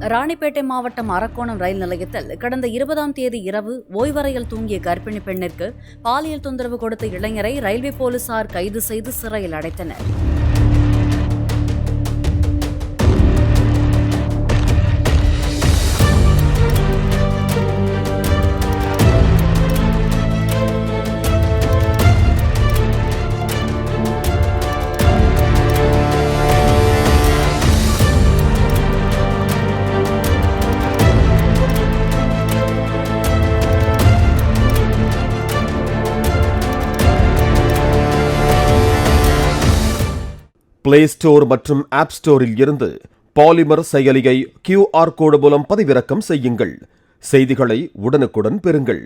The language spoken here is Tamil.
ராணிப்பேட்டை மாவட்டம் அரக்கோணம் ரயில் நிலையத்தில் கடந்த 20ஆம் தேதி இரவு ஓய்வறையில் தூங்கிய கர்ப்பிணி பெண்ணிற்கு பாலியல் தொந்தரவு கொடுத்த இளைஞரை ரயில்வே போலீசார் கைது செய்து சிறையில் அடைத்தனர். பிளே ஸ்டோர் மற்றும் ஆப் ஸ்டோரில் இருந்து பாலிமர் செயலியை QR கோடு மூலம் பதிவிறக்கம் செய்யுங்கள். செய்திகளை உடனுக்குடன் பெறுங்கள்.